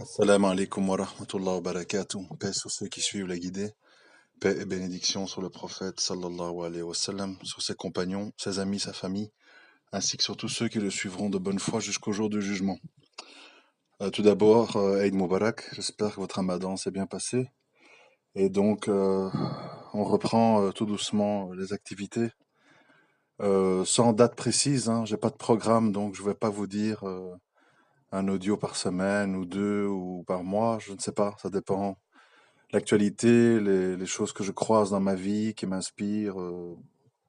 Assalamu alaikum wa rahmatullah wa barakatuh. Paix sur ceux qui suivent la guidée. Paix et bénédiction sur le prophète sallallahu alayhi wa sallam, sur ses compagnons, ses amis, sa famille, ainsi que sur tous ceux qui le suivront de bonne foi jusqu'au jour du jugement. Tout d'abord, Eid Mubarak. J'espère que votre ramadan s'est bien passé. Et donc, on reprend tout doucement les activités. Sans date précise, hein. J'ai pas de programme, donc je vais pas vous dire un audio par semaine ou deux ou par mois. Je ne sais pas, ça dépend. L'actualité, les choses que je croise dans ma vie, qui m'inspirent,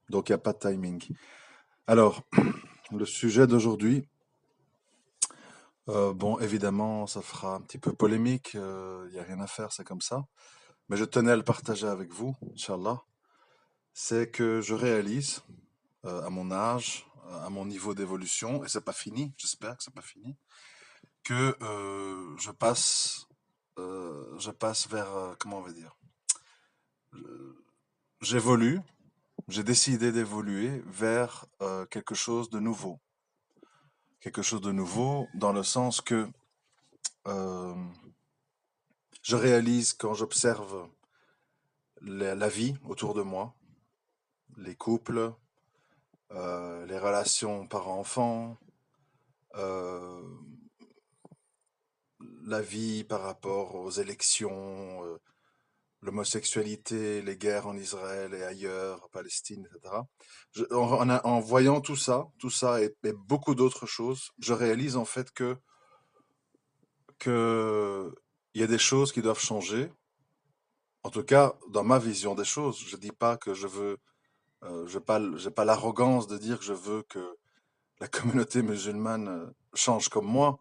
donc il n'y a pas de timing. Alors, le sujet d'aujourd'hui, bon, évidemment, ça fera un petit peu polémique, il n'y a rien à faire, c'est comme ça. Mais je tenais à le partager avec vous, Inch'Allah. C'est que je réalise, à mon âge, à mon niveau d'évolution, et c'est pas fini, j'espère que c'est pas fini, que je passe vers, comment on va dire, j'évolue. J'ai décidé d'évoluer vers quelque chose de nouveau. Quelque chose de nouveau dans le sens que euh, je réalise quand j'observe la vie autour de moi, les couples, les relations parents-enfants, euh, la vie par rapport aux élections, l'homosexualité, les guerres en Israël et ailleurs, en Palestine, etc. En voyant tout ça et beaucoup d'autres choses, je réalise en fait que il y a des choses qui doivent changer. En tout cas, dans ma vision des choses, je dis pas que je veux, j'ai pas l'arrogance de dire que je veux que la communauté musulmane change comme moi,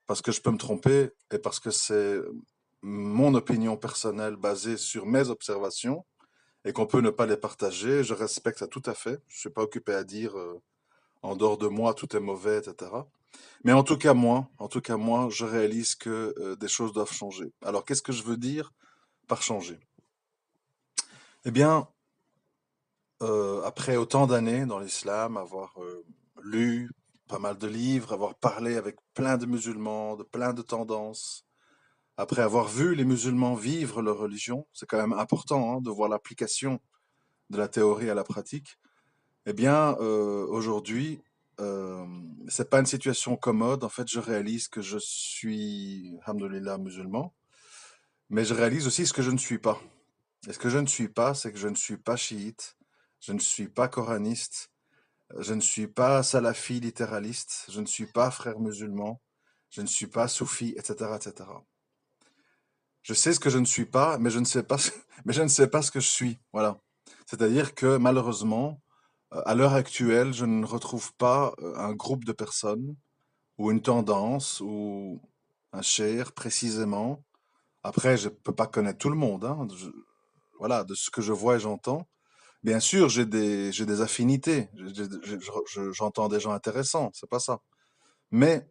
parce que je peux me tromper et parce que c'est mon opinion personnelle basée sur mes observations et qu'on peut ne pas les partager. Je respecte ça tout à fait. Je suis pas occupé à dire en dehors de moi tout est mauvais, etc. Mais en tout cas moi, je réalise que des choses doivent changer. Alors qu'est-ce que je veux dire par changer? Eh bien, après autant d'années dans l'islam, avoir lu pas mal de livres, avoir parlé avec plein de musulmans, de plein de tendances, après avoir vu les musulmans vivre leur religion, c'est quand même important hein, de voir l'application de la théorie à la pratique. Eh bien, aujourd'hui, euh, c'est pas une situation commode. En fait, je réalise que je suis, alhamdoulilah, musulman, mais je réalise aussi ce que je ne suis pas. Et ce que je ne suis pas, c'est que je ne suis pas chiite, je ne suis pas coraniste, je ne suis pas salafi littéraliste, je ne suis pas frère musulman, je ne suis pas soufi, etc., etc. Je sais ce que je ne suis pas, mais je ne sais pas, mais je ne sais pas ce que je suis. Voilà. C'est-à-dire que malheureusement, à l'heure actuelle, je ne retrouve pas un groupe de personnes ou une tendance ou un cher précisément. Après, je peux pas connaître tout le monde, hein. Voilà, de ce que je vois et j'entends. Bien sûr, j'ai des affinités. J'entends des gens intéressants, c'est pas ça. Mais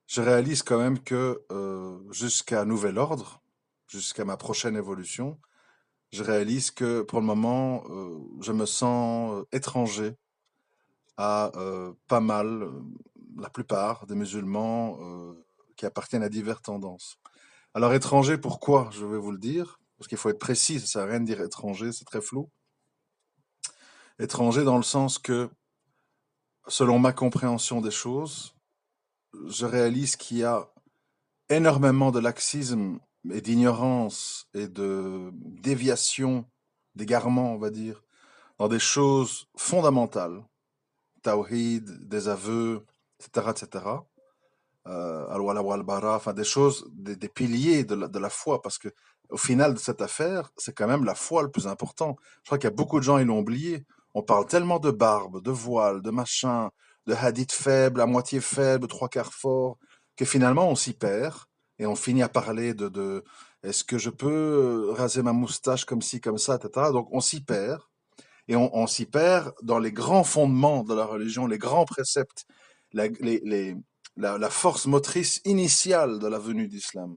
je réalise quand même que jusqu'à nouvel ordre, jusqu'à ma prochaine évolution, je réalise que pour le moment, je me sens étranger à pas mal, la plupart des musulmans qui appartiennent à diverses tendances. Alors étranger, pourquoi? Je vais vous le dire, parce qu'il faut être précis, ça sert à rien de dire étranger, c'est très flou. Étranger dans le sens que, selon ma compréhension des choses, je réalise qu'il y a énormément de laxisme et d'ignorance et de déviation, d'égarement, on va dire, dans des choses fondamentales, tawhid, des aveux, etc., etc. Al-Wala wal-Bara, enfin des choses, des piliers de la foi, parce que au final de cette affaire, c'est quand même la foi le plus important. Je crois qu'il y a beaucoup de gens, ils l'ont oublié. On parle tellement de barbe, de voile, de machin, de hadith faible, à moitié faible, trois quarts fort, que finalement on s'y perd et on finit à parler de est-ce que je peux raser ma moustache comme ci, comme ça, etc. Donc on s'y perd et on s'y perd dans les grands fondements de la religion, les grands préceptes, la, les, la force motrice initiale de la venue d'Islam,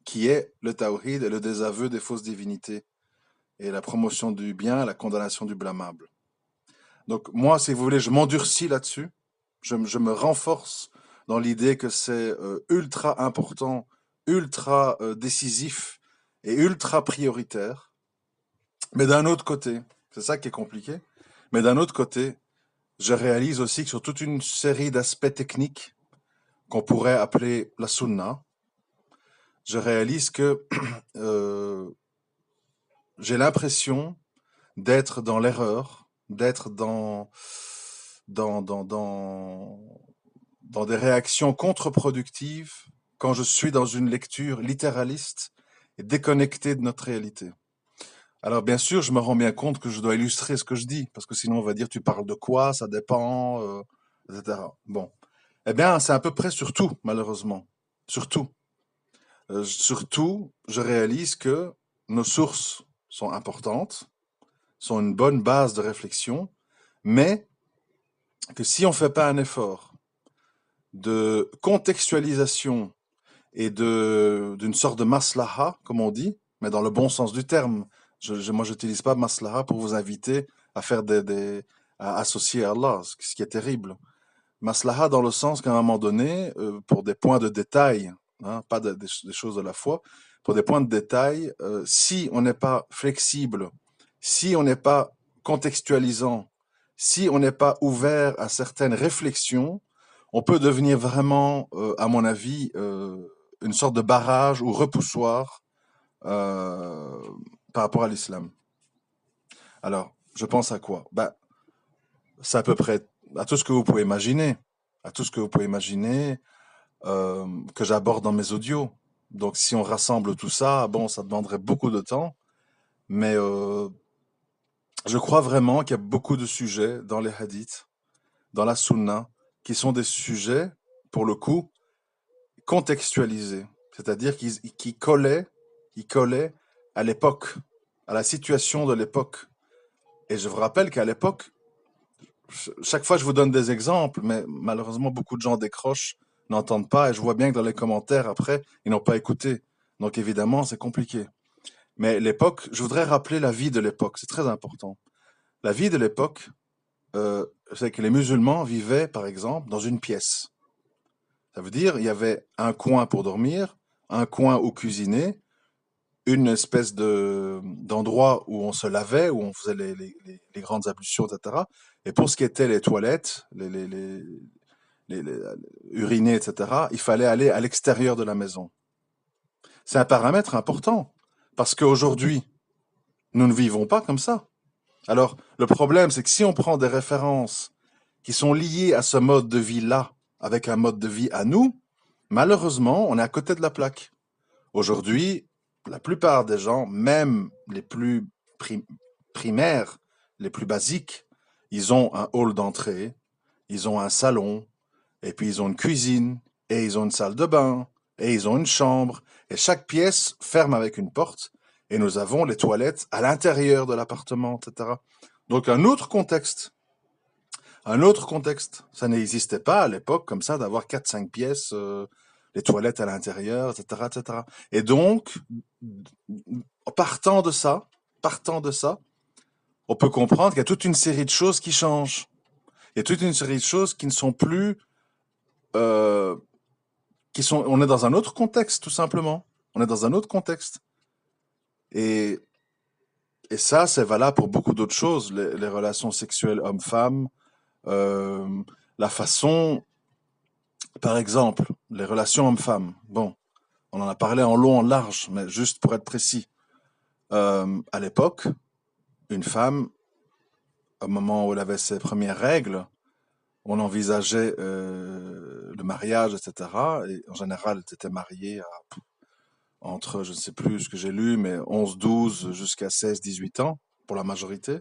qui est le tawhid et le désaveu des fausses divinités, et la promotion du bien, la condamnation du blâmable. Donc moi, si vous voulez, je m'endurcis là-dessus, je me renforce dans l'idée que c'est ultra important, ultra décisif et ultra prioritaire. Mais d'un autre côté, c'est ça qui est compliqué, mais d'un autre côté, je réalise aussi que sur toute une série d'aspects techniques qu'on pourrait appeler la sunna, je réalise que euh, j'ai l'impression d'être dans l'erreur, d'être dans dans des réactions contre-productives quand je suis dans une lecture littéraliste et déconnectée de notre réalité. Alors bien sûr, je me rends bien compte que je dois illustrer ce que je dis, parce que sinon on va dire tu parles de quoi, ça dépend, etc. Bon. Eh bien, c'est à peu près sur tout, malheureusement. Surtout. Surtout, je réalise que nos sources sont importantes, sont une bonne base de réflexion, mais que si on ne fait pas un effort de contextualisation et d'une sorte de maslaha, comme on dit, mais dans le bon sens du terme. Moi, j'utilise pas maslaha pour vous inviter à faire à associer à Allah, ce qui est terrible. Maslaha dans le sens qu'à un moment donné, pour des points de détail, hein, pas des choses de la foi, pour des points de détail, si on n'est pas flexible, si on n'est pas contextualisant, si on n'est pas ouvert à certaines réflexions, on peut devenir vraiment, à mon avis, une sorte de barrage ou repoussoir euh, par rapport à l'islam. Alors, je pense à quoi? Ben, c'est à peu près à tout ce que vous pouvez imaginer, à tout ce que vous pouvez imaginer que j'aborde dans mes audios. Donc, si on rassemble tout ça, bon, ça demanderait beaucoup de temps, mais je crois vraiment qu'il y a beaucoup de sujets dans les hadiths, dans la sunna, qui sont des sujets, pour le coup, contextualisés, c'est-à-dire qu'ils collaient à l'époque, à la situation de l'époque. Et je vous rappelle qu'à l'époque, chaque fois je vous donne des exemples, mais malheureusement beaucoup de gens décrochent, n'entendent pas, et je vois bien que dans les commentaires après, ils n'ont pas écouté. Donc évidemment, c'est compliqué. Mais l'époque, je voudrais rappeler la vie de l'époque, c'est très important. La vie de l'époque, c'est que les musulmans vivaient, par exemple, dans une pièce. Ça veut dire, il y avait un coin pour dormir, un coin où cuisiner, une espèce d'endroit où on se lavait, où on faisait les grandes ablutions, etc. Et pour ce qui était les toilettes, les uriner, etc., il fallait aller à l'extérieur de la maison. C'est un paramètre important, parce qu'aujourd'hui, nous ne vivons pas comme ça. Alors, le problème, c'est que si on prend des références qui sont liées à ce mode de vie-là, avec un mode de vie à nous, malheureusement, on est à côté de la plaque. Aujourd'hui, la plupart des gens, même les plus primaires, les plus basiques, ils ont un hall d'entrée, ils ont un salon, et puis ils ont une cuisine, et ils ont une salle de bain, et ils ont une chambre, et chaque pièce ferme avec une porte, et nous avons les toilettes à l'intérieur de l'appartement, etc. Donc un autre contexte. Un autre contexte. Ça n'existait pas à l'époque comme ça d'avoir quatre cinq pièces, les toilettes à l'intérieur, etc., etc. Et donc, partant de ça, partant de ça, on peut comprendre qu'il y a toute une série de choses qui changent. Il y a toute une série de choses qui ne sont plus, euh, on est dans un autre contexte, tout simplement. On est dans un autre contexte. Et, et ça, c'est valable pour beaucoup d'autres choses. Les relations sexuelles hommes-femmes, euh, la façon, par exemple, les relations hommes-femmes. Bon, on en a parlé en long, en large, mais juste pour être précis. À l'époque, une femme, au moment où elle avait ses premières règles, on envisageait le mariage, etc. Et en général, elle était mariée entre, je ne sais plus ce que j'ai lu, mais 11, 12 jusqu'à 16, 18 ans, pour la majorité.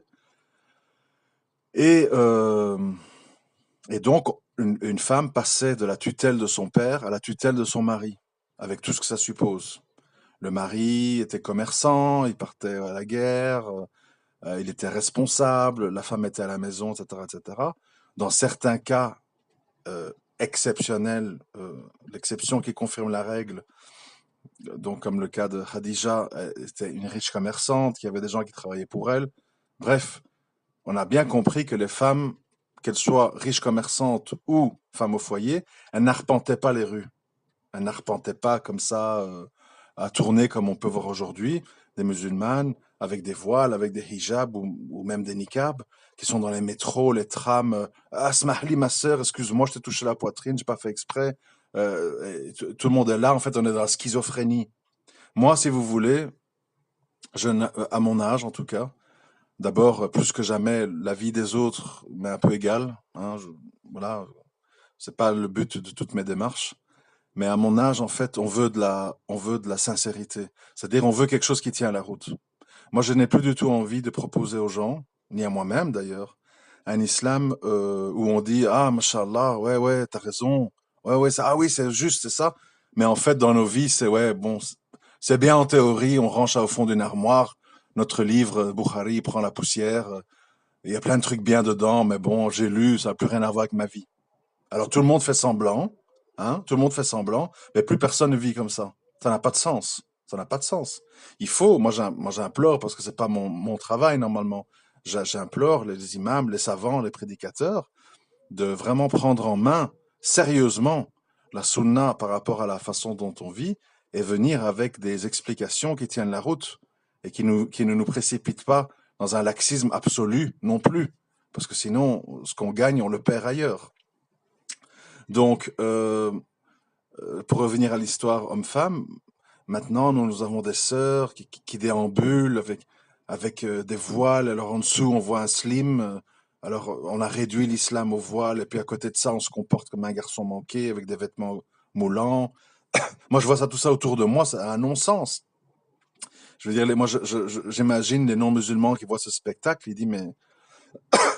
Et, euh, et donc, une femme passait de la tutelle de son père à la tutelle de son mari, avec tout ce que ça suppose. Le mari était commerçant, il partait à la guerre, il était responsable, la femme était à la maison, etc., etc. Dans certains cas exceptionnels, l'exception qui confirme la règle, donc comme le cas de Khadija, c'était une riche commerçante, il y avait des gens qui travaillaient pour elle. Bref, on a bien compris que les femmes, qu'elles soient riches commerçantes ou femmes au foyer, elles n'arpentaient pas les rues. Elles n'arpentaient pas comme ça, à tourner comme on peut voir aujourd'hui, des musulmanes avec des voiles, avec des hijabs ou même des niqabs, qui sont dans les métros, les trams. Ah, Smahli, ma sœur, excuse-moi, je t'ai touché la poitrine, j'ai pas fait exprès. Tout le monde est là, en fait, on est dans la schizophrénie. Moi, si vous voulez, à mon âge en tout cas, d'abord, plus que jamais, la vie des autres m'est un peu égale. Hein, voilà, c'est pas le but de toutes mes démarches. Mais à mon âge, en fait, on veut de la sincérité. C'est-à-dire, on veut quelque chose qui tient la route. Moi, je n'ai plus du tout envie de proposer aux gens, ni à moi-même d'ailleurs, un islam où on dit ah, mashallah, ouais, ouais, t'as raison, ouais, ouais, ça, ah oui, c'est juste, c'est ça. Mais en fait, dans nos vies, c'est ouais, bon, c'est bien en théorie, on range ça au fond d'une armoire. Notre livre, Bukhari, prend la poussière. Il y a plein de trucs bien dedans, mais bon, j'ai lu, ça n'a plus rien à voir avec ma vie. Alors tout le monde fait semblant, hein, tout le monde fait semblant, mais plus personne ne vit comme ça. Ça n'a pas de sens. Ça n'a pas de sens. Il faut, moi j'implore, parce que c'est pas mon travail normalement, j'implore les imams, les savants, les prédicateurs, de vraiment prendre en main sérieusement la sunna par rapport à la façon dont on vit et venir avec des explications qui tiennent la route et qui ne nous précipitent pas dans un laxisme absolu non plus. Parce que sinon, ce qu'on gagne, on le perd ailleurs. Donc, pour revenir à l'histoire homme-femme, maintenant, nous avons des sœurs qui déambulent avec des voiles. Alors, en dessous, on voit un slim. Alors, on a réduit l'islam au voile. Et puis, à côté de ça, on se comporte comme un garçon manqué avec des vêtements moulants. Moi, je vois ça, tout ça autour de moi. C'est un non-sens. Je veux dire, moi, j'imagine les non-musulmans qui voient ce spectacle. Ils disent, mais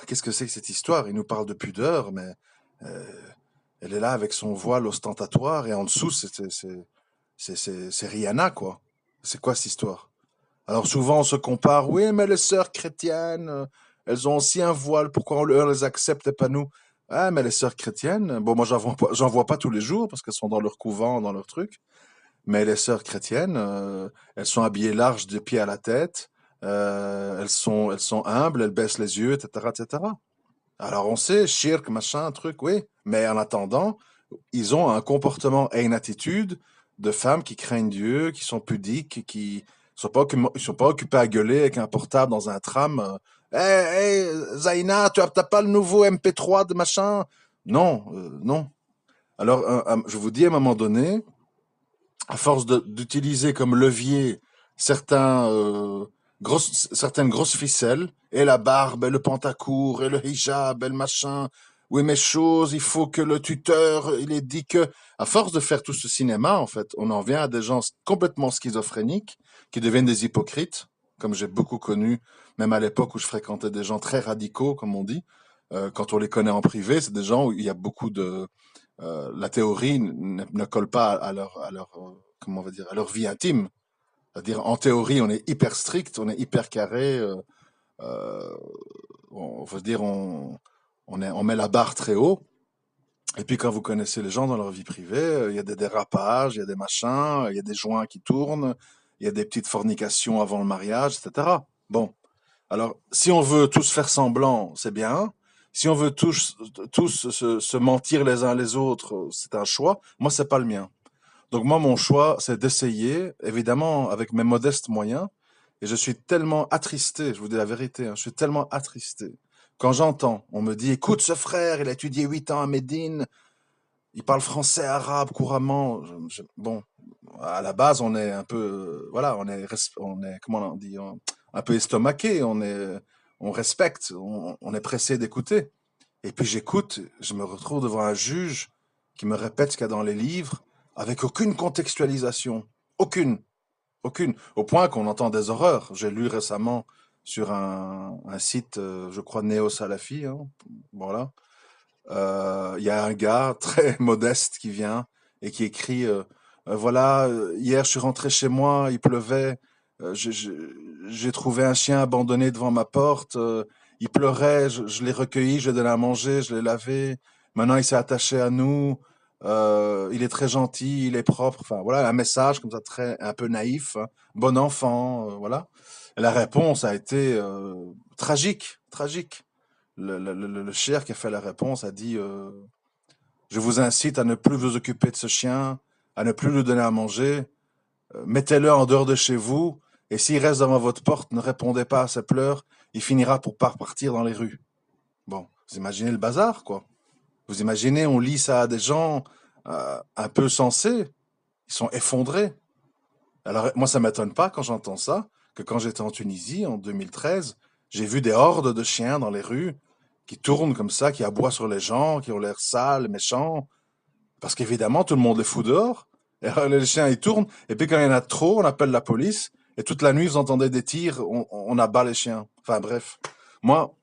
qu'est-ce que c'est que cette histoire? Ils nous parlent de pudeur, mais euh, elle est là avec son voile ostentatoire. Et en dessous, c'est Rihanna, quoi. C'est quoi cette histoire? Alors souvent on se compare, oui, mais les sœurs chrétiennes, elles ont aussi un voile, pourquoi on les accepte et pas nous? Ah, mais les sœurs chrétiennes, bon, moi j'en vois pas tous les jours parce qu'elles sont dans leur couvent, dans leur truc, mais les sœurs chrétiennes, elles sont habillées larges des pieds à la tête, elles sont humbles, elles baissent les yeux, etc., etc. Alors on sait, shirk, machin, truc, oui, mais en attendant, ils ont un comportement et une attitude de femmes qui craignent Dieu, qui sont pudiques, qui ils sont pas occupés à gueuler avec un portable dans un tram. Hey, hey, Zaina, t'as pas le nouveau MP3 de machin? Non, non. Alors, je vous dis à un moment donné, à force d'utiliser comme levier certaines grosses ficelles, et la barbe, et le pantacourt, et le hijab, et le machin, oui, mes choses, il faut que le tuteur, il ait dit que, à force de faire tout ce cinéma, en fait, on en vient à des gens complètement schizophréniques, qui deviennent des hypocrites, comme j'ai beaucoup connu, même à l'époque où je fréquentais des gens très radicaux, comme on dit. Quand on les connaît en privé, c'est des gens où il y a beaucoup de, la théorie ne colle pas comment on va dire, à leur vie intime. C'est-à-dire, en théorie, on est hyper strict, on est hyper carré. Euh, on faut se dire, on met la barre très haut. Et puis, quand vous connaissez les gens dans leur vie privée, il y a des dérapages, il y a des machins, il y a des joints qui tournent, il y a des petites fornications avant le mariage, etc. Bon, alors, si on veut tous faire semblant, c'est bien. Si on veut tous se mentir les uns les autres, c'est un choix. Moi, c'est pas le mien. Donc moi, mon choix, c'est d'essayer, évidemment, avec mes modestes moyens. Et je suis tellement attristé, je vous dis la vérité, hein, je suis tellement attristé. Quand j'entends, on me dit, écoute, ce frère, il a étudié 8 ans à Médine, il parle français, arabe couramment. Bon, à la base, on est un peu, voilà, on est, comment on dit, un peu estomaqué, on respecte, on est pressé d'écouter. Et puis j'écoute, je me retrouve devant un juge qui me répète ce qu'il y a dans les livres, avec aucune contextualisation, aucune, aucune, au point qu'on entend des horreurs. J'ai lu récemment sur un site, je crois néo-salafi, hein, voilà, il y a un gars très modeste qui vient et qui écrit voilà, hier je suis rentré chez moi, il pleuvait, j'ai trouvé un chien abandonné devant ma porte, il pleurait, je l'ai recueilli, je l'ai donné à manger, je l'ai lavé, maintenant il s'est attaché à nous, il est très gentil, il est propre, enfin voilà, un message comme ça très un peu naïf, hein, bon enfant, voilà. Et la réponse a été tragique, tragique. Le cher qui a fait la réponse a dit je vous incite à ne plus vous occuper de ce chien, à ne plus lui donner à manger, mettez-le en dehors de chez vous, et s'il reste devant votre porte, ne répondez pas à ses pleurs, il finira pour pas repartir dans les rues. Bon, vous imaginez le bazar, quoi. Vous imaginez, on lit ça à des gens un peu sensés, ils sont effondrés. Alors, moi, ça m'étonne pas quand j'entends ça, que quand j'étais en Tunisie en 2013, j'ai vu des hordes de chiens dans les rues qui tournent comme ça, qui aboient sur les gens, qui ont l'air sales, méchants, parce qu'évidemment, tout le monde les fout dehors. Et alors, les chiens, ils tournent, et puis quand il y en a trop, on appelle la police, et toute la nuit, vous entendez des tirs, on abat les chiens. Enfin, bref. Moi,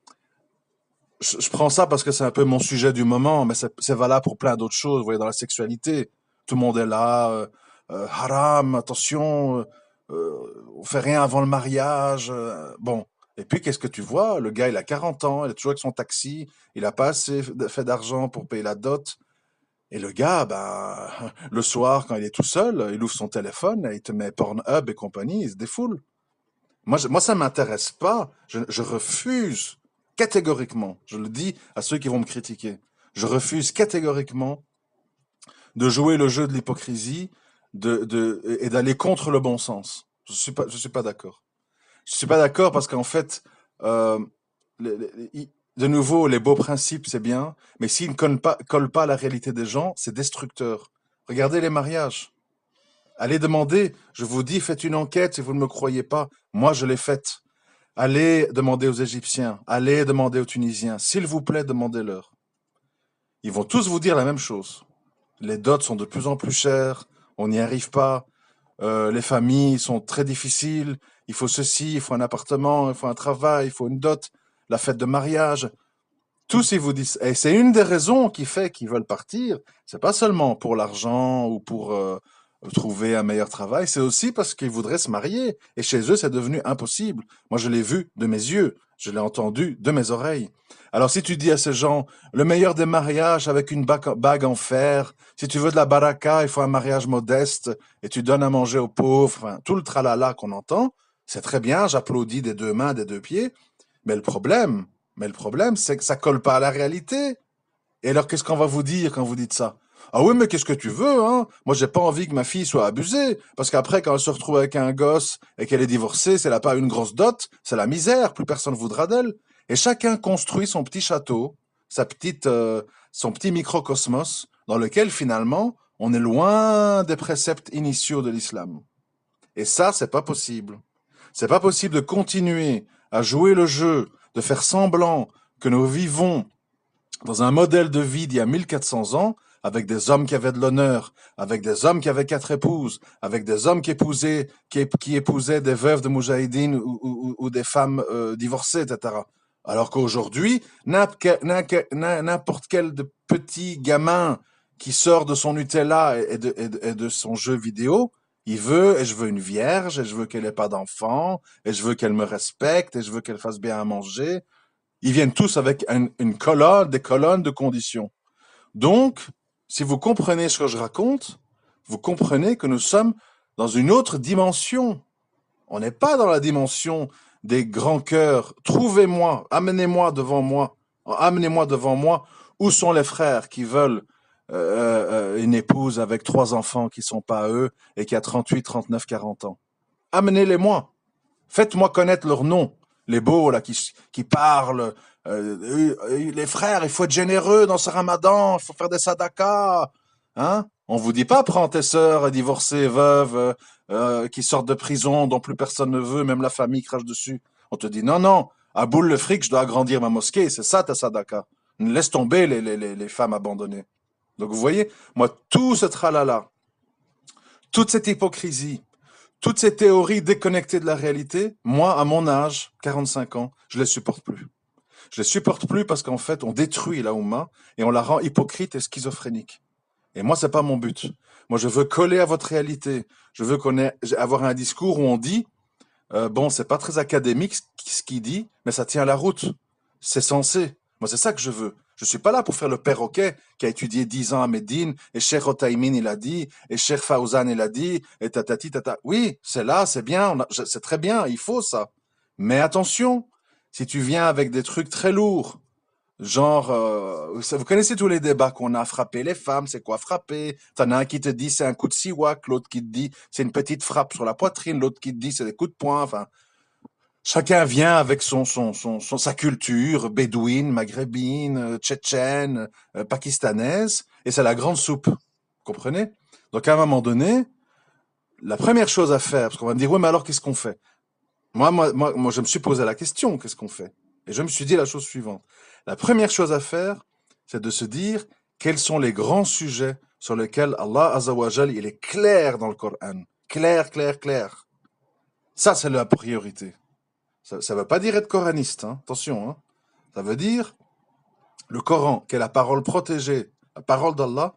je prends ça parce que c'est un peu mon sujet du moment, mais c'est valable pour plein d'autres choses. Vous voyez, dans la sexualité, tout le monde est là. Haram, attention, on fait rien avant le mariage. Bon. Et puis, qu'est-ce que tu vois? Le gars, il a 40 ans, il est toujours avec son taxi, il a pas assez fait d'argent pour payer la dot. Et le gars, ben, le soir, quand il est tout seul, il ouvre son téléphone, il te met Pornhub et compagnie, il se défoule. Moi, ça m'intéresse pas. Je refuse catégoriquement, je le dis à ceux qui vont me critiquer, je refuse catégoriquement de jouer le jeu de l'hypocrisie et d'aller contre le bon sens. Je suis pas d'accord. Je suis pas d'accord parce qu'en fait, euh, de nouveau, les beaux principes, c'est bien, mais s'ils ne collent pas à la réalité des gens, c'est destructeur. Regardez les mariages. Allez demander, je vous dis, faites une enquête si vous ne me croyez pas. Moi, je l'ai faite. Allez demander aux Égyptiens, allez demander aux Tunisiens, s'il vous plaît, demandez-leur. Ils vont tous vous dire la même chose. Les dots sont de plus en plus chers, on n'y arrive pas, les familles sont très difficiles, il faut ceci, il faut un appartement, il faut un travail, il faut une dot, la fête de mariage. Tous ils vous disent, et c'est une des raisons qui fait qu'ils veulent partir, c'est pas seulement pour l'argent ou pour trouver un meilleur travail, c'est aussi parce qu'ils voudraient se marier. Et chez eux, c'est devenu impossible. Moi, je l'ai vu de mes yeux, je l'ai entendu de mes oreilles. Alors, si tu dis à ces gens, le meilleur des mariages avec une bague en fer, si tu veux de la baraka, il faut un mariage modeste, et tu donnes à manger aux pauvres, enfin, tout le tralala qu'on entend, c'est très bien, j'applaudis des deux mains, des deux pieds, mais le problème, c'est que ça colle pas à la réalité. Et alors, qu'est-ce qu'on va vous dire quand vous dites ça? Ah oui, mais qu'est-ce que tu veux, hein? Moi, j'ai pas envie que ma fille soit abusée. Parce qu'après, quand elle se retrouve avec un gosse et qu'elle est divorcée, si elle n'a pas une grosse dot, c'est la misère. Plus personne ne voudra d'elle. Et chacun construit son petit château, son petit microcosmos, dans lequel, finalement, on est loin des préceptes initiaux de l'islam. Et ça, c'est pas possible. C'est pas possible de continuer à jouer le jeu, de faire semblant que nous vivons dans un modèle de vie d'il y a 1400 ans, avec des hommes qui avaient de l'honneur, avec des hommes qui avaient 4 épouses, avec des hommes qui épousaient des veuves de Moujahidine ou des femmes divorcées, etc. Alors qu'aujourd'hui, n'importe quel petit gamin qui sort de son Nutella et de son jeu vidéo, il veut, et je veux une vierge, et je veux qu'elle ait pas d'enfant, et je veux qu'elle me respecte, et je veux qu'elle fasse bien à manger. Ils viennent tous avec des colonnes de conditions. Donc, si vous comprenez ce que je raconte, vous comprenez que nous sommes dans une autre dimension. On n'est pas dans la dimension des grands cœurs. Trouvez-moi, amenez-moi devant moi où sont les frères qui veulent une épouse avec 3 enfants qui ne sont pas eux et qui a 38, 39, 40 ans. Amenez-les-moi. Faites-moi connaître leur nom. Les beaux, là, qui parlent. Les frères, il faut être généreux dans ce ramadan, il faut faire des sadakas. Hein? On vous dit pas, prends tes sœurs divorcées, veuves, qui sortent de prison, dont plus personne ne veut, même la famille crache dessus. On te dit, non, non, à boule le fric, je dois agrandir ma mosquée, c'est ça ta sadaka. Laisse tomber les femmes abandonnées. Donc vous voyez, moi, tout ce tralala, toute cette hypocrisie, toutes ces théories déconnectées de la réalité, moi, à mon âge, 45 ans, je les supporte plus. Je les supporte plus parce qu'en fait, on détruit la Oumma et on la rend hypocrite et schizophrénique. Et moi, c'est pas mon but. Moi, je veux coller à votre réalité. Je veux avoir un discours où on dit, bon, c'est pas très académique ce qu'il dit, mais ça tient la route. C'est censé. Moi, c'est ça que je veux. Je suis pas là pour faire le perroquet qui a étudié 10 ans à Médine, et Cheikh Otaimin, il a dit, et Cheikh Faouzan, il a dit, et tatati, tata. Oui, c'est là, c'est bien, c'est très bien, il faut ça. Mais attention, si tu viens avec des trucs très lourds, Genre, vous connaissez tous les débats qu'on a, frapper les femmes, c'est quoi frapper? T'en as un qui te dit c'est un coup de siwak, l'autre qui te dit c'est une petite frappe sur la poitrine, l'autre qui te dit c'est des coups de poing. Enfin, chacun vient avec sa culture bédouine, maghrébine, tchétchène, pakistanaise, et c'est la grande soupe. Vous comprenez? Donc à un moment donné, la première chose à faire, parce qu'on va me dire, ouais, mais alors qu'est-ce qu'on fait? Moi, je me suis posé la question, qu'est-ce qu'on fait? Et je me suis dit la chose suivante. La première chose à faire, c'est de se dire quels sont les grands sujets sur lesquels Allah Azzawajal, il est clair dans le Coran. Clair, clair, clair. Ça, c'est la priorité. Ça ne veut pas dire être coraniste, hein. Attention, hein. Ça veut dire le Coran, qui est la parole protégée, la parole d'Allah,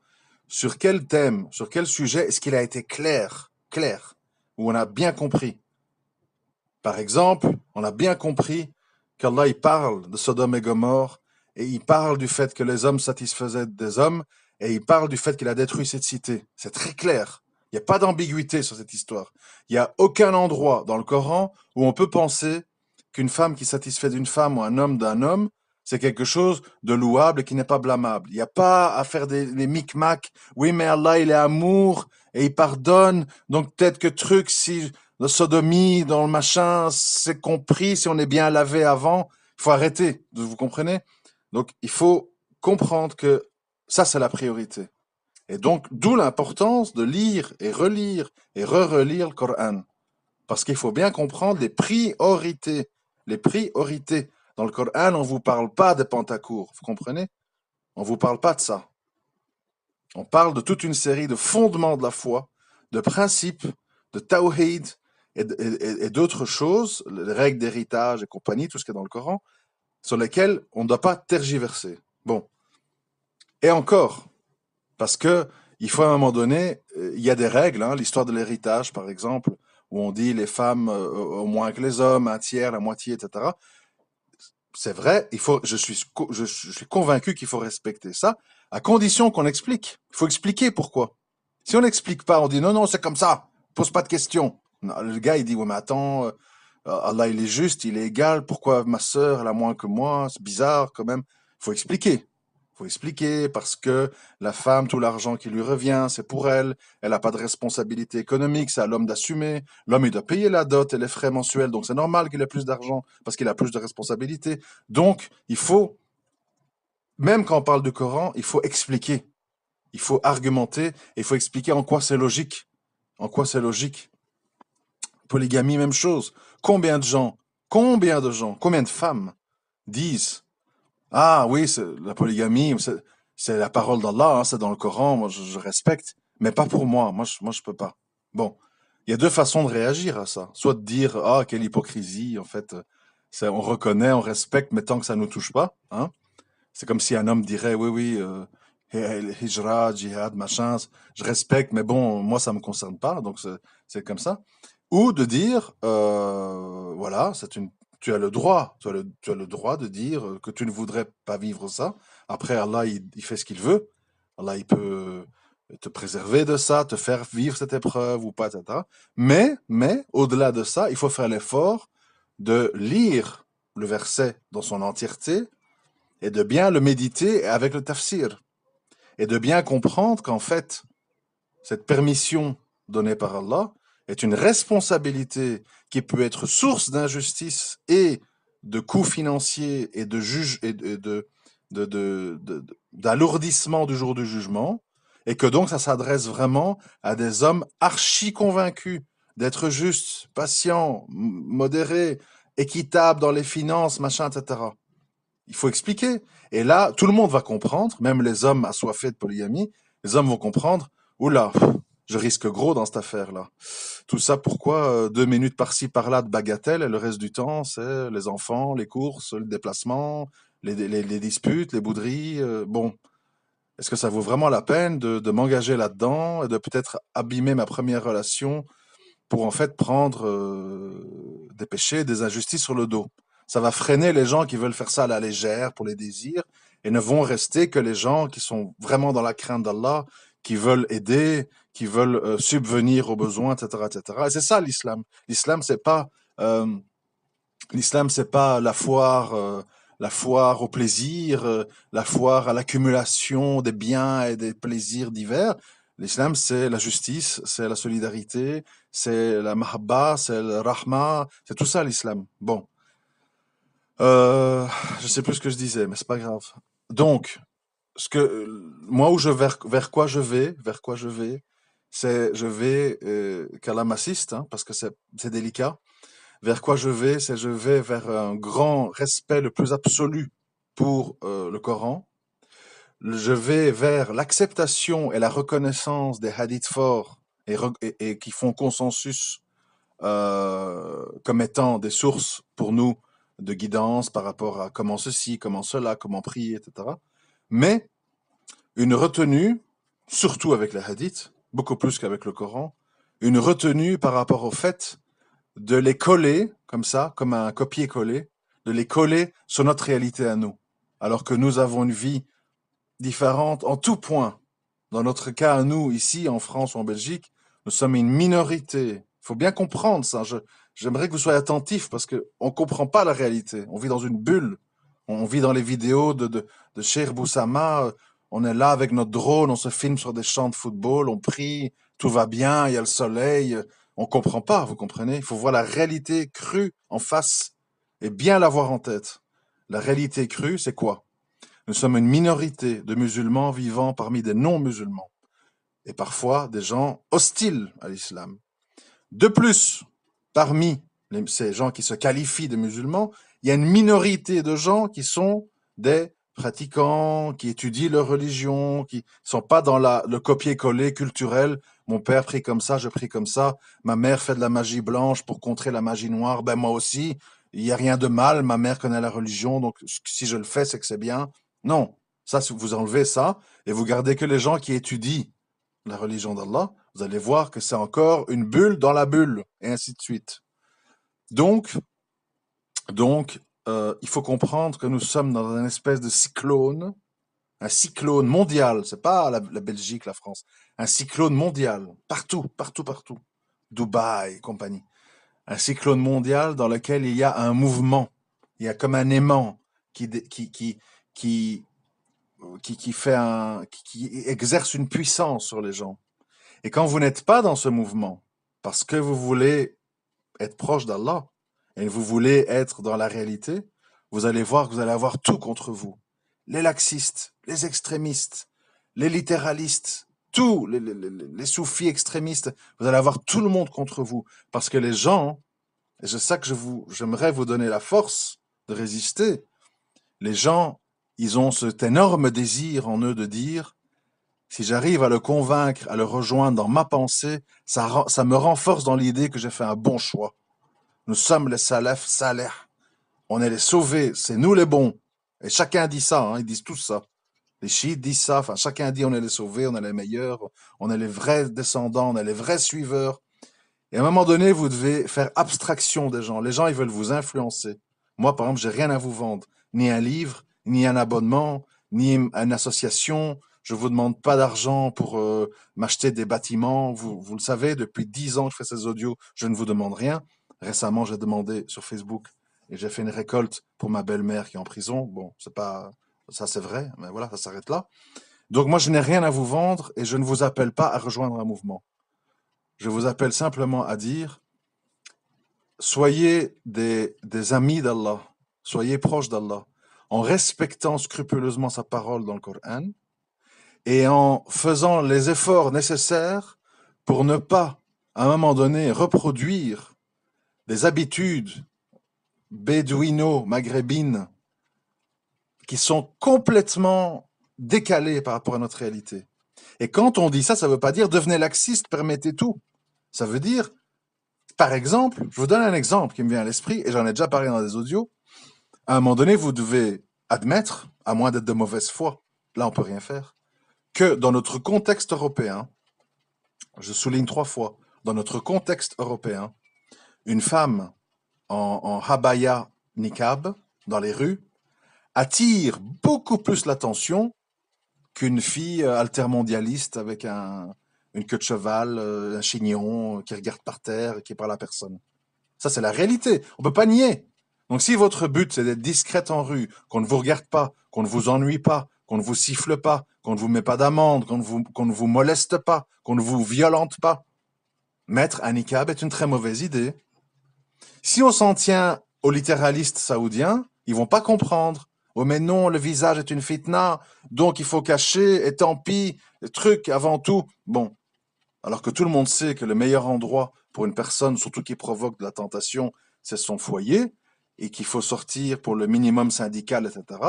sur quel thème, sur quel sujet est-ce qu'il a été clair, clair, où on a bien compris. Par exemple, on a bien compris qu'Allah il parle de Sodome et Gomorre et il parle du fait que les hommes satisfaisaient des hommes et il parle du fait qu'il a détruit cette cité. C'est très clair. Il n'y a pas d'ambiguïté sur cette histoire. Il n'y a aucun endroit dans le Coran où on peut penser qu'une femme qui satisfait d'une femme ou un homme d'un homme, c'est quelque chose de louable et qui n'est pas blâmable. Il n'y a pas à faire des micmacs. Oui, mais Allah, il est amour et il pardonne. Donc peut-être que truc, si la sodomie, dans le machin, c'est compris si on est bien lavé avant. Il faut arrêter, vous comprenez? Donc, il faut comprendre que ça, c'est la priorité. Et donc, d'où l'importance de lire et relire et re-relire le Coran. Parce qu'il faut bien comprendre les priorités. Les priorités. Dans le Coran, on ne vous parle pas des pentacours, vous comprenez? On ne vous parle pas de ça. On parle de toute une série de fondements de la foi, de principes, de tawhid et d'autres choses, les règles d'héritage et compagnie, tout ce qui est dans le Coran, sur lesquelles on ne doit pas tergiverser. Bon. Et encore, parce que il faut à un moment donné, il y a des règles, hein, l'histoire de l'héritage, par exemple, où on dit les femmes au moins que les hommes, un tiers, la moitié, etc. C'est vrai, je suis convaincu qu'il faut respecter ça, à condition qu'on explique. Il faut expliquer pourquoi. Si on n'explique pas, on dit non, non, c'est comme ça, pose pas de questions. Non, le gars, il dit, ouais, mais attends, Allah, il est juste, il est égal, pourquoi ma sœur, elle a moins que moi, c'est bizarre quand même. Il faut expliquer. Il faut expliquer parce que la femme, tout l'argent qui lui revient, c'est pour elle. Elle n'a pas de responsabilité économique, c'est à l'homme d'assumer. L'homme, il doit payer la dot et les frais mensuels, donc c'est normal qu'il ait plus d'argent parce qu'il a plus de responsabilités. Donc, il faut, même quand on parle du Coran, il faut expliquer. Il faut argumenter et il faut expliquer en quoi c'est logique. En quoi c'est logique. Polygamie, même chose. Combien de gens, combien de femmes disent ah oui, la polygamie, c'est la parole d'Allah, hein, c'est dans le Coran, moi je respecte, mais pas pour moi, moi je peux pas. Bon, il y a deux façons de réagir à ça. Soit de dire ah quelle hypocrisie, en fait, on reconnaît, on respecte, mais tant que ça nous touche pas, hein. C'est comme si un homme dirait oui oui, hijra, djihad, machin, je respecte, mais bon, moi ça me concerne pas, donc c'est comme ça. Ou de dire voilà, tu as le droit, tu as le droit de dire que tu ne voudrais pas vivre ça. Après, Allah, il fait ce qu'il veut. Allah, il peut te préserver de ça, te faire vivre cette épreuve ou pas, etc. Mais, au-delà de ça, il faut faire l'effort de lire le verset dans son entièreté et de bien le méditer avec le tafsir. Et de bien comprendre qu'en fait, cette permission donnée par Allah est une responsabilité qui peut être source d'injustice et de coûts financiers et de juge et d'alourdissement du jour du jugement, et que donc ça s'adresse vraiment à des hommes archi convaincus d'être justes, patients, modérés, équitables dans les finances, machin, etc. Il faut expliquer. Et là, tout le monde va comprendre, même les hommes assoiffés de polygamie, les hommes vont comprendre, oula, je risque gros dans cette affaire-là. Tout ça, pourquoi 2 minutes par-ci, par-là de bagatelle, et le reste du temps, c'est les enfants, les courses, le déplacement, les disputes, les bouderies. Bon, est-ce que ça vaut vraiment la peine de m'engager là-dedans et de peut-être abîmer ma première relation pour en fait prendre des péchés, des injustices sur le dos? Ça va freiner les gens qui veulent faire ça à la légère pour les désirs et ne vont rester que les gens qui sont vraiment dans la crainte d'Allah, qui veulent aider, qui veulent subvenir aux besoins, etc., etc. Et c'est ça l'islam. L'islam, c'est pas la foire, la foire au plaisir, la foire à l'accumulation des biens et des plaisirs divers. L'islam, c'est la justice, c'est la solidarité, c'est la mahabba, c'est le rahma, c'est tout ça l'islam. Bon, euh, je sais plus ce que je disais, mais c'est pas grave. Donc, moi où vers quoi je vais, c'est je vais qu'Allah m'assiste, hein, parce que c'est délicat. Vers quoi c'est je vais vers un grand respect le plus absolu pour le Coran. Je vais vers l'acceptation et la reconnaissance des hadiths forts et qui font consensus comme étant des sources pour nous de guidance par rapport à comment ceci, comment cela, comment prier, etc. Mais une retenue, surtout avec les hadiths, beaucoup plus qu'avec le Coran, une retenue par rapport au fait de les coller, comme ça, comme un copier-coller, de les coller sur notre réalité à nous. Alors que nous avons une vie différente en tout point. Dans notre cas à nous, ici, en France ou en Belgique, nous sommes une minorité. Il faut bien comprendre ça. J'aimerais que vous soyez attentifs parce qu'on ne comprend pas la réalité. On vit dans une bulle. On vit dans les vidéos de Cheikh Boussama. On est là avec notre drone, on se filme sur des champs de football, on prie, tout va bien, il y a le soleil. On ne comprend pas, vous comprenez? Il faut voir la réalité crue en face et bien l'avoir en tête. La réalité crue, c'est quoi? Nous sommes une minorité de musulmans vivant parmi des non-musulmans et parfois des gens hostiles à l'islam. De plus, parmi ces gens qui se qualifient de musulmans, il y a une minorité de gens qui sont des pratiquants, qui étudient leur religion, qui ne sont pas dans le copier-coller culturel. Mon père prie comme ça, je prie comme ça. Ma mère fait de la magie blanche pour contrer la magie noire. Ben moi aussi, il n'y a rien de mal. Ma mère connaît la religion, donc si je le fais, c'est que c'est bien. Non, ça, vous enlevez ça et vous gardez que les gens qui étudient la religion d'Allah, vous allez voir que c'est encore une bulle dans la bulle, et ainsi de suite. Donc, il faut comprendre que nous sommes dans une espèce de cyclone, un cyclone mondial, c'est pas la Belgique, la France, un cyclone mondial, partout, partout, partout, Dubaï et compagnie. Un cyclone mondial dans lequel il y a un mouvement, il y a comme un aimant qui, qui, qui exerce une puissance sur les gens. Et quand vous n'êtes pas dans ce mouvement, parce que vous voulez être proche d'Allah et vous voulez être dans la réalité, vous allez voir que vous allez avoir tout contre vous. Les laxistes, les extrémistes, les littéralistes, tous les soufis extrémistes, vous allez avoir tout le monde contre vous. Parce que les gens, et c'est ça que j'aimerais vous donner la force de résister, les gens, ils ont cet énorme désir en eux de dire si j'arrive à le convaincre, à le rejoindre dans ma pensée, ça me renforce dans l'idée que j'ai fait un bon choix. Nous sommes les salaf salih. On est les sauvés, c'est nous les bons. Et chacun dit ça, hein, ils disent tous ça. Les chiites disent ça, enfin chacun dit on est les sauvés, on est les meilleurs, on est les vrais descendants, on est les vrais suiveurs. Et à un moment donné, vous devez faire abstraction des gens. Les gens, ils veulent vous influencer. Moi, par exemple, j'ai rien à vous vendre. Ni un livre, ni un abonnement, ni une association. Je vous demande pas d'argent pour m'acheter des bâtiments. Vous le savez, depuis 10 ans que je fais ces audios, je ne vous demande rien. Récemment, j'ai demandé sur Facebook et j'ai fait une récolte pour ma belle-mère qui est en prison. Bon, c'est pas, ça c'est vrai, mais voilà, ça s'arrête là. Donc moi, je n'ai rien à vous vendre et je ne vous appelle pas à rejoindre un mouvement. Je vous appelle simplement à dire, soyez des amis d'Allah, soyez proches d'Allah, en respectant scrupuleusement sa parole dans le Coran et en faisant les efforts nécessaires pour ne pas, à un moment donné, reproduire des habitudes bédouino-maghrébines qui sont complètement décalées par rapport à notre réalité. Et quand on dit ça, ça ne veut pas dire devenez laxiste, permettez tout. Ça veut dire, par exemple, je vous donne un exemple qui me vient à l'esprit, et j'en ai déjà parlé dans des audios. À un moment donné, vous devez admettre, à moins d'être de mauvaise foi, là on peut rien faire, que dans notre contexte européen, je souligne 3 fois, dans notre contexte européen, une femme en habaya niqab dans les rues attire beaucoup plus l'attention qu'une fille altermondialiste avec une queue de cheval, un chignon, qui regarde par terre et qui parle à personne. Ça, c'est la réalité. On ne peut pas nier. Donc si votre but c'est d'être discrète en rue, qu'on ne vous regarde pas, qu'on ne vous ennuie pas, qu'on ne vous siffle pas, qu'on ne vous met pas d'amende, qu'on ne vous moleste pas, qu'on ne vous violente pas, mettre un niqab est une très mauvaise idée. Si on s'en tient aux littéralistes saoudiens, ils vont pas comprendre. Oh mais non, le visage est une fitna, donc il faut cacher, et tant pis, le truc avant tout. Bon, alors que tout le monde sait que le meilleur endroit pour une personne, surtout qui provoque de la tentation, c'est son foyer, et qu'il faut sortir pour le minimum syndical, etc.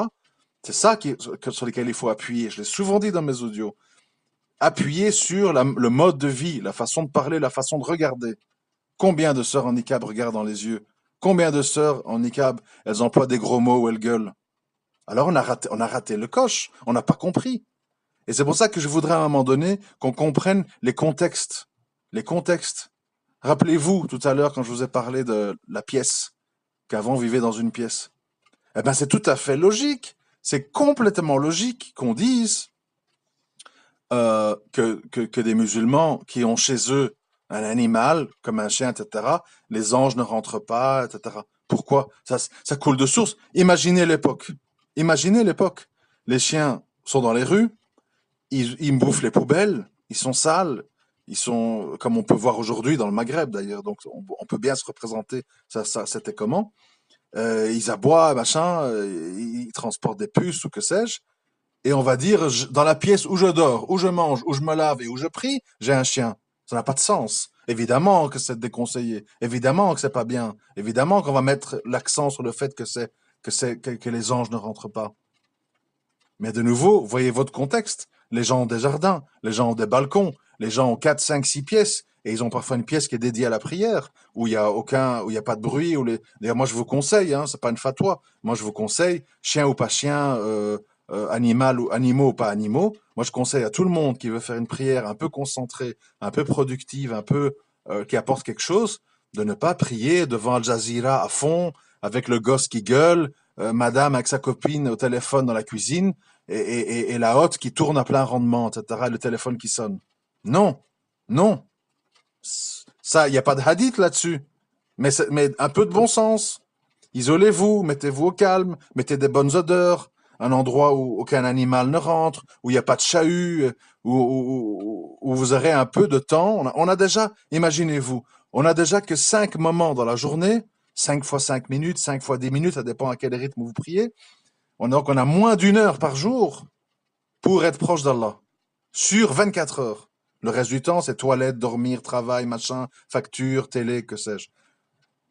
C'est ça sur lequel il faut appuyer. Je l'ai souvent dit dans mes audios. Appuyer sur le mode de vie, la façon de parler, la façon de regarder. Combien de sœurs en niqab regardent dans les yeux? Combien de sœurs en niqab, elles emploient des gros mots ou elles gueulent? Alors on a raté le coche, on n'a pas compris. Et c'est pour ça que je voudrais à un moment donné qu'on comprenne les contextes. Les contextes. Rappelez-vous tout à l'heure quand je vous ai parlé de la pièce, qu'avant on vivait dans une pièce. Eh bien c'est tout à fait logique. C'est complètement logique qu'on dise que des musulmans qui ont chez eux un animal, comme un chien, etc., les anges ne rentrent pas, etc. Pourquoi? Ça coule de source. Imaginez l'époque. Imaginez l'époque. Les chiens sont dans les rues, ils bouffent les poubelles, ils sont sales, ils sont, comme on peut voir aujourd'hui dans le Maghreb d'ailleurs, donc on peut bien se représenter ça c'était comment. Ils aboient, machin, ils transportent des puces ou que sais-je, et on va dire, dans la pièce où je dors, où je mange, où je me lave et où je prie, j'ai un chien. Ça n'a pas de sens. Évidemment que c'est déconseillé. Évidemment que c'est pas bien. Évidemment qu'on va mettre l'accent sur le fait que les anges ne rentrent pas. Mais de nouveau, voyez votre contexte. Les gens ont des jardins, les gens ont des balcons, les gens ont 4, 5, 6 pièces, et ils ont parfois une pièce qui est dédiée à la prière, où il y a pas de bruit, d'ailleurs, moi, je vous conseille, hein, c'est pas une fatwa. Moi, je vous conseille, chien ou pas chien, animaux ou pas animaux. Moi, je conseille à tout le monde qui veut faire une prière un peu concentrée, un peu productive, un peu, qui apporte quelque chose, de ne pas prier devant Al Jazeera à fond, avec le gosse qui gueule, madame avec sa copine au téléphone dans la cuisine, et la hotte qui tourne à plein rendement, etc., et le téléphone qui sonne. Non, non. Ça, il n'y a pas de hadith là-dessus. Mais un peu de bon sens. Isolez-vous, mettez-vous au calme, mettez des bonnes odeurs, un endroit où aucun animal ne rentre, où il n'y a pas de chahut, où vous aurez un peu de temps. On a déjà, imaginez-vous, on a déjà que 5 moments dans la journée, 5 fois 5 minutes, 5 fois 10 minutes, ça dépend à quel rythme vous priez. Donc on a moins d'une heure par jour pour être proche d'Allah, sur 24 heures. Le reste du temps, c'est toilette, dormir, travail, machin, facture, télé, que sais-je.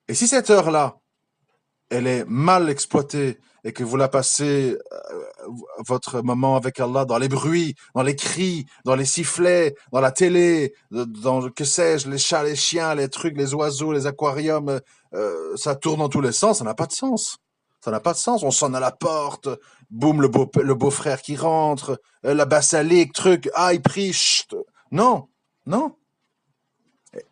Et si cette heure-là, elle est mal exploitée et que vous la passez votre moment avec Allah dans les bruits, dans les cris, dans les sifflets, dans la télé, dans que sais-je, les chats, les chiens, les trucs, les oiseaux, les aquariums, ça tourne dans tous les sens, ça n'a pas de sens. Ça n'a pas de sens. On sonne à la porte, boum, le beau-frère qui rentre, la basilique, truc, ah, il prie, chut. Non, non.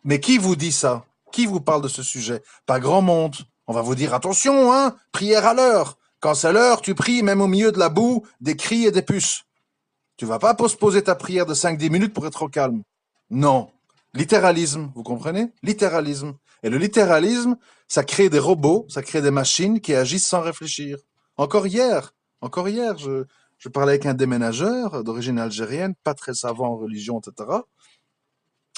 Mais qui vous dit ça? Qui vous parle de ce sujet? Pas grand monde. On va vous dire, attention, hein, prière à l'heure. Quand c'est l'heure, tu pries même au milieu de la boue, des cris et des puces. Tu vas pas postposer ta prière de 5-10 minutes pour être au calme. Non. Littéralisme, vous comprenez? Littéralisme. Et le littéralisme, ça crée des robots, ça crée des machines qui agissent sans réfléchir. Encore hier, je parlais avec un déménageur d'origine algérienne, pas très savant en religion, etc.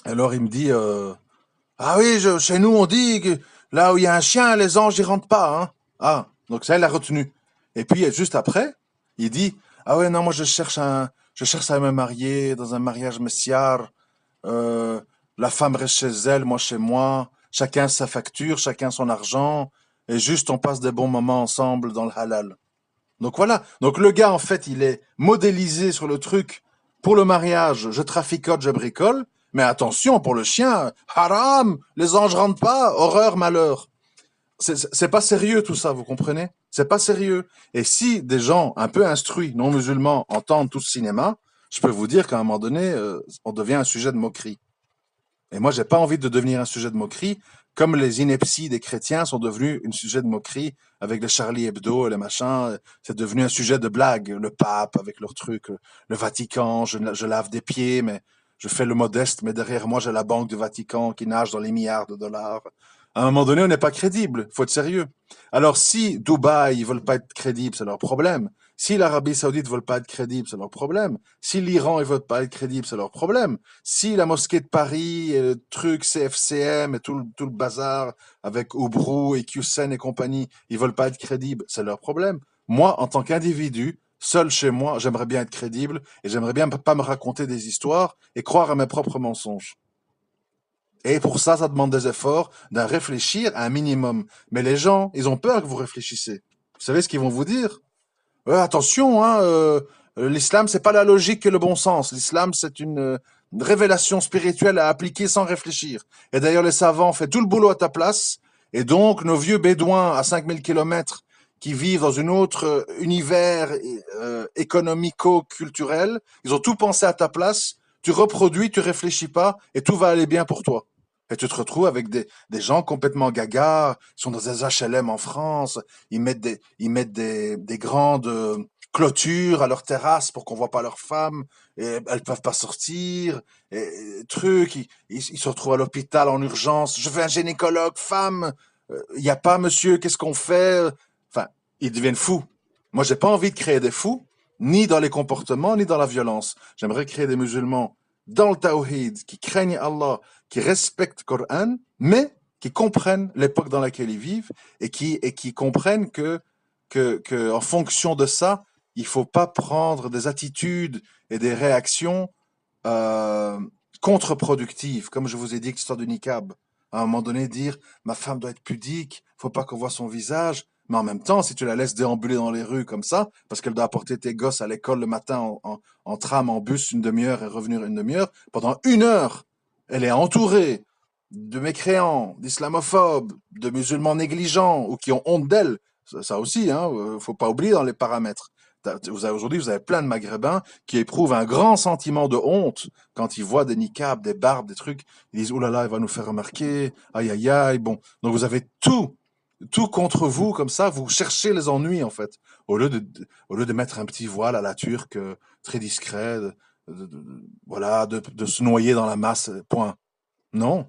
Alors il me dit, ah oui, chez nous on dit que là où il y a un chien, les anges n'y rentrent pas. Hein. Ah, donc ça il a retenu. Et puis juste après, il dit, ah ouais, non, moi je cherche à me marier dans un mariage messiar. La femme reste chez elle, moi chez moi. Chacun sa facture, chacun son argent. Et juste on passe des bons moments ensemble dans le halal. Donc voilà. Donc le gars, en fait, il est modélisé sur le truc. Pour le mariage, je traficote, je bricole. Mais attention, pour le chien, haram, les anges rentrent pas, horreur, malheur. C'est pas sérieux tout ça, vous comprenez? C'est pas sérieux. Et si des gens un peu instruits, non musulmans, entendent tout ce cinéma, je peux vous dire qu'à un moment donné, on devient un sujet de moquerie. Et moi, j'ai pas envie de devenir un sujet de moquerie, comme les inepties des chrétiens sont devenus un sujet de moquerie avec les Charlie Hebdo et les machins. C'est devenu un sujet de blague. Le pape avec leurs trucs, le Vatican, je lave des pieds, mais je fais le modeste, mais derrière moi, j'ai la banque du Vatican qui nage dans les milliards de dollars. À un moment donné, on n'est pas crédible. Il faut être sérieux. Alors, si Dubaï, ils veulent pas être crédibles, c'est leur problème. Si l'Arabie Saoudite veut pas être crédible, c'est leur problème. Si l'Iran, ils veulent pas être crédible, c'est leur problème. Si la mosquée de Paris, et le truc CFCM et tout le bazar avec Oubrou et Qsen et compagnie, ils veulent pas être crédibles, c'est leur problème. Moi, en tant qu'individu, seul chez moi, j'aimerais bien être crédible et j'aimerais bien pas me raconter des histoires et croire à mes propres mensonges. Et pour ça, ça demande des efforts, de réfléchir à un minimum. Mais les gens, ils ont peur que vous réfléchissez. Vous savez ce qu'ils vont vous dire? Attention, hein, l'islam, c'est pas la logique et le bon sens. L'islam, c'est une révélation spirituelle à appliquer sans réfléchir. Et d'ailleurs, les savants ont fait tout le boulot à ta place. Et donc, nos vieux bédouins à 5000 kilomètres qui vivent dans un autre univers économico-culturel, ils ont tout pensé à ta place. Tu reproduis, tu réfléchis pas, et tout va aller bien pour toi. Et tu te retrouves avec des gens complètement gaga, ils sont dans des HLM en France, ils mettent des grandes clôtures à leur terrasse pour qu'on voit pas leurs femmes, et elles peuvent pas sortir, et trucs, ils se retrouvent à l'hôpital en urgence, je veux un gynécologue, femme, il n'y a pas monsieur, qu'est-ce qu'on fait? Enfin, ils deviennent fous. Moi, j'ai pas envie de créer des fous, ni dans les comportements, ni dans la violence. J'aimerais créer des musulmans dans le tawhid, qui craignent Allah, qui respectent le Coran, mais qui comprennent l'époque dans laquelle ils vivent et qui comprennent que en fonction de ça, il faut pas prendre des attitudes et des réactions euh, contre-productives. Comme je vous ai dit, l'histoire du niqab. À un moment donné, dire ma femme doit être pudique, faut pas qu'on voit son visage. Mais en même temps, si tu la laisses déambuler dans les rues comme ça, parce qu'elle doit apporter tes gosses à l'école le matin en tram, en bus, une demi-heure et revenir une demi-heure, pendant 1 heure, elle est entourée de mécréants, d'islamophobes, de musulmans négligents ou qui ont honte d'elle. Ça aussi, hein, faut pas oublier dans les paramètres. Aujourd'hui, vous avez plein de Maghrébins qui éprouvent un grand sentiment de honte quand ils voient des niqabs, des barbes, des trucs. Ils disent, oh là là, il va nous faire remarquer, aïe aïe aïe. Bon, donc vous avez tout contre vous, comme ça, vous cherchez les ennuis, en fait. Au lieu de mettre un petit voile à la turque, très discret, voilà, de se noyer dans la masse, point. Non.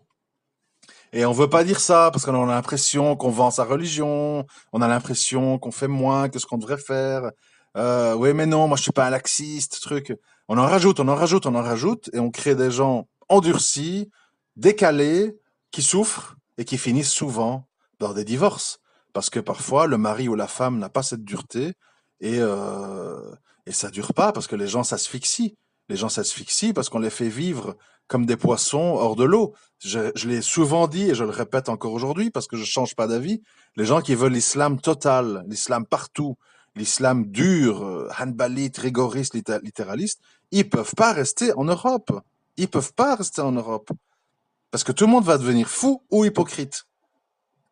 Et on veut pas dire ça parce qu'on a l'impression qu'on vend sa religion, on a l'impression qu'on fait moins que ce qu'on devrait faire. Oui, mais non, moi je suis pas un laxiste, truc. On en rajoute, on en rajoute, on en rajoute, et on crée des gens endurcis, décalés, qui souffrent et qui finissent souvent dans des divorces. Parce que parfois le mari ou la femme n'a pas cette dureté et, euh, et ça dure pas parce que les gens s'asphyxient. Les gens s'asphyxient parce qu'on les fait vivre comme des poissons hors de l'eau. Je l'ai souvent dit et je le répète encore aujourd'hui parce que je change pas d'avis. Les gens qui veulent l'islam total, l'islam partout, l'islam dur, hanbalite, rigoriste, littéraliste, ils peuvent pas rester en Europe. Ils peuvent pas rester en Europe. Parce que tout le monde va devenir fou ou hypocrite.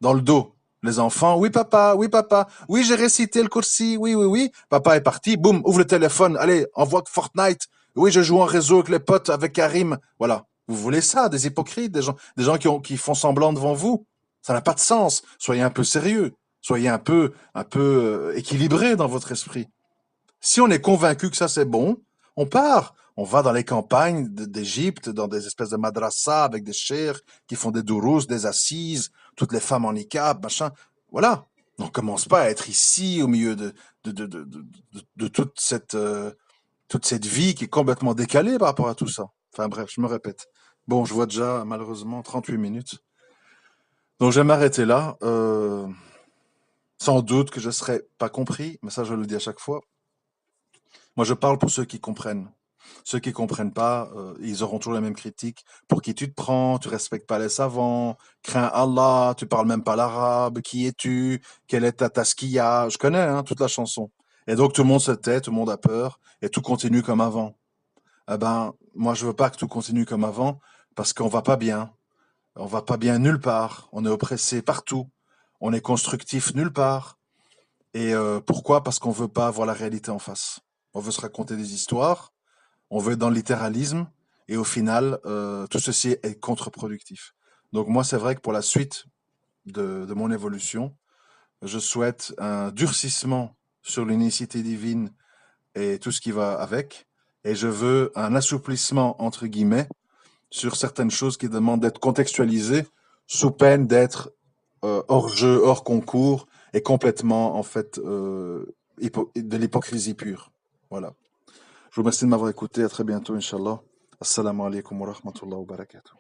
Dans le dos. Les enfants, oui papa, oui j'ai récité le Kursi, oui oui oui, papa est parti, boum, ouvre le téléphone, allez, envoie Fortnite, oui je joue en réseau avec les potes, avec Karim, voilà. Vous voulez ça, des hypocrites, des gens qui font semblant devant vous? Ça n'a pas de sens. Soyez un peu sérieux, soyez un peu équilibré dans votre esprit. Si on est convaincu que ça c'est bon, on part. On va dans les campagnes d'Égypte, dans des espèces de madrassas avec des chers qui font des dourous, des assises, toutes les femmes en niqab, machin. Voilà. On commence pas à être ici au milieu de toute cette vie qui est complètement décalée par rapport à tout ça. Enfin bref, je me répète. Bon, je vois déjà malheureusement 38 minutes. Donc je vais m'arrêter là. Sans doute que je ne serai pas compris, mais ça je le dis à chaque fois. Moi, je parle pour ceux qui comprennent. Ceux qui comprennent pas, ils auront toujours les mêmes critiques. Pour qui tu te prends? Tu respectes pas les savants? Crains Allah? Tu parles même pas l'arabe? Qui es-tu? Quelle est ta tasquilla? Je connais hein, toute la chanson. Et donc tout le monde se tait, tout le monde a peur, et tout continue comme avant. Eh ben, moi, je veux pas que tout continue comme avant, parce qu'on va pas bien. On va pas bien nulle part. On est oppressé partout. On est constructif nulle part. Et pourquoi? Parce qu'on veut pas voir la réalité en face. On veut se raconter des histoires, on veut être dans le littéralisme, et au final, tout ceci est contre-productif. Donc moi, c'est vrai que pour la suite de mon évolution, je souhaite un durcissement sur l'unicité divine et tout ce qui va avec, et je veux un assouplissement, entre guillemets, sur certaines choses qui demandent d'être contextualisées, sous peine d'être hors jeu, hors concours, est complètement, en fait, de l'hypocrisie pure. Voilà. Je vous remercie de m'avoir écouté. À très bientôt, Inch'Allah. Assalamu alaikum wa rahmatullahi wa barakatuh.